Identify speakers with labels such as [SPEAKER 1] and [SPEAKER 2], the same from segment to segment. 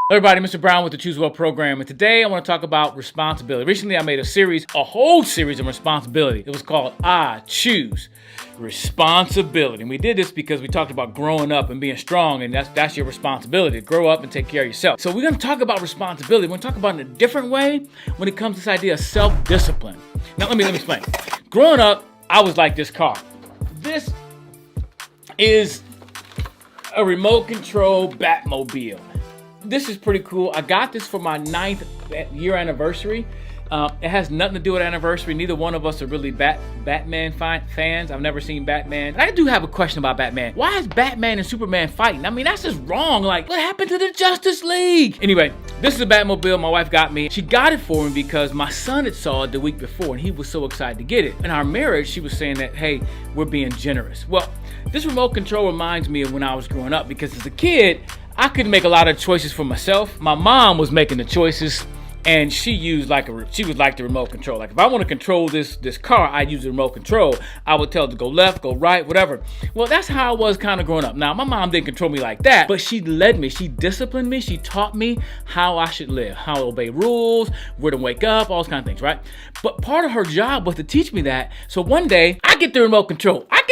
[SPEAKER 1] Hello everybody, Mr. Brown with the Choose Well program, and today I want to talk about responsibility. Recently I made a whole series on responsibility. It was called I Choose Responsibility. And we did this because we talked about growing up and being strong, and that's your responsibility, to grow up and take care of yourself. So we're going to talk about responsibility. We're going to talk about it in a different way when it comes to this idea of self-discipline. Now let me explain. Growing up, I was like this car. This is a remote control Batmobile. This is pretty cool. I got this for my 9th year anniversary. It has nothing to do with anniversary. Neither one of us are really Batman fans. I've never seen Batman. And I do have a question about Batman. Why is Batman and Superman fighting? I mean, that's just wrong. Like, what happened to the Justice League? Anyway, this is a Batmobile my wife got me. She got it for me because my son had saw it the week before and he was so excited to get it. In our marriage, she was saying that, hey, we're being generous. Well, this remote control reminds me of when I was growing up, because as a kid, I couldn't make a lot of choices for myself. My mom was making the choices, and she was like the remote control. Like, if I want to control this car, I'd use the remote control. I would tell it to go left, go right, whatever. Well, that's how I was kind of growing up. Now, my mom didn't control me like that, but she led me. She disciplined me. She taught me how I should live, how to obey rules, where to wake up, all those kind of things, right? But part of her job was to teach me that. So one day, I get the remote control. I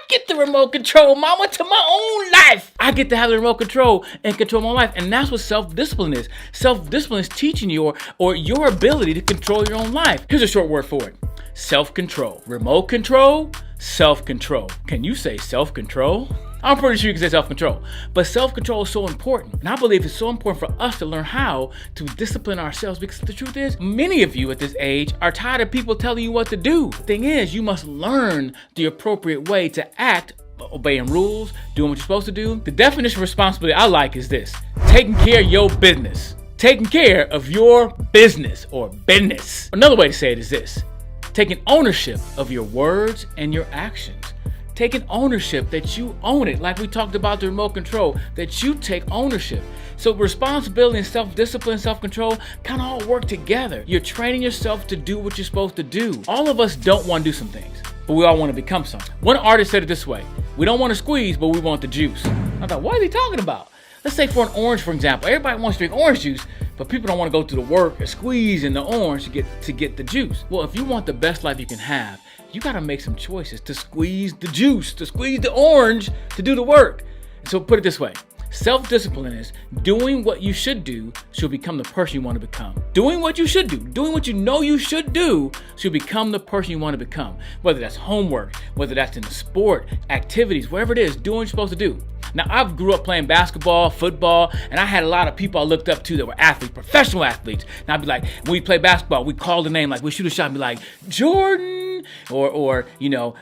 [SPEAKER 1] get the remote control, mama, to my own life. I get to have the remote control and control my life. And that's what self-discipline is. Self-discipline is teaching you or your ability to control your own life. Here's a short word for it. Self-control. Remote control, self-control. Can you say self-control? I'm pretty sure you can say self-control. But self-control is so important. And I believe it's so important for us to learn how to discipline ourselves, because the truth is, many of you at this age are tired of people telling you what to do. The thing is, you must learn the appropriate way to act, obeying rules, doing what you're supposed to do. The definition of responsibility I like is this: taking care of your business. Taking care of your business or business. Another way to say it is this: taking ownership of your words and your actions. Taking ownership, that you own it, like we talked about the remote control, that you take ownership. So responsibility and self-discipline, self-control kind of all work together. You're training yourself to do what you're supposed to do. All of us don't want to do some things, but we all want to become something. One artist said it this way: we don't want to squeeze, but we want the juice. I thought, what is he talking about? Let's say for an orange, for example. Everybody wants to drink orange juice, but people don't want to go through the work of squeezing the orange to get the juice. Well, if you want the best life you can have, you got to make some choices to squeeze the juice, to squeeze the orange, to do the work. So put it this way: self-discipline is doing what you should do so you'll become the person you want to become. Doing what you should do, doing what you know you should do so you become the person you want to become. Whether that's homework, whether that's in sport, activities, whatever it is, doing what you're supposed to do. Now, I grew up playing basketball, football, and I had a lot of people I looked up to that were athletes, professional athletes. And I'd be like, when we play basketball, we call the name, like we shoot a shot and be like, Jordan, or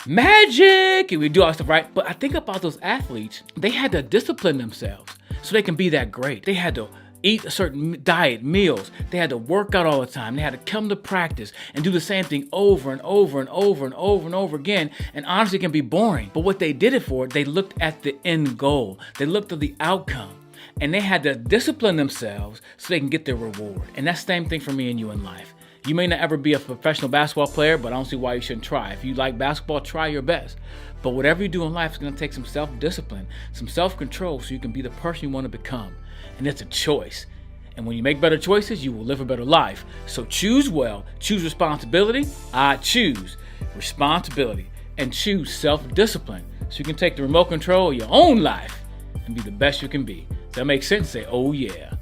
[SPEAKER 1] Magic, and we do all that stuff, right? But I think about those athletes, they had to discipline themselves so they can be that great. They had to eat a certain diet, meals. They had to work out all the time. They had to come to practice and do the same thing over and over and over and over and over again. And honestly, it can be boring. But what they did it for, they looked at the end goal. They looked at the outcome. And they had to discipline themselves so they can get their reward. And that's the same thing for me and you in life. You may not ever be a professional basketball player, but I don't see why you shouldn't try. If you like basketball, try your best. But whatever you do in life is going to take some self-discipline, some self-control, so you can be the person you want to become. And it's a choice. And when you make better choices, you will live a better life. So choose well, choose responsibility. I choose responsibility, and choose self-discipline so you can take the remote control of your own life and be the best you can be. Does that make sense? Say, oh yeah.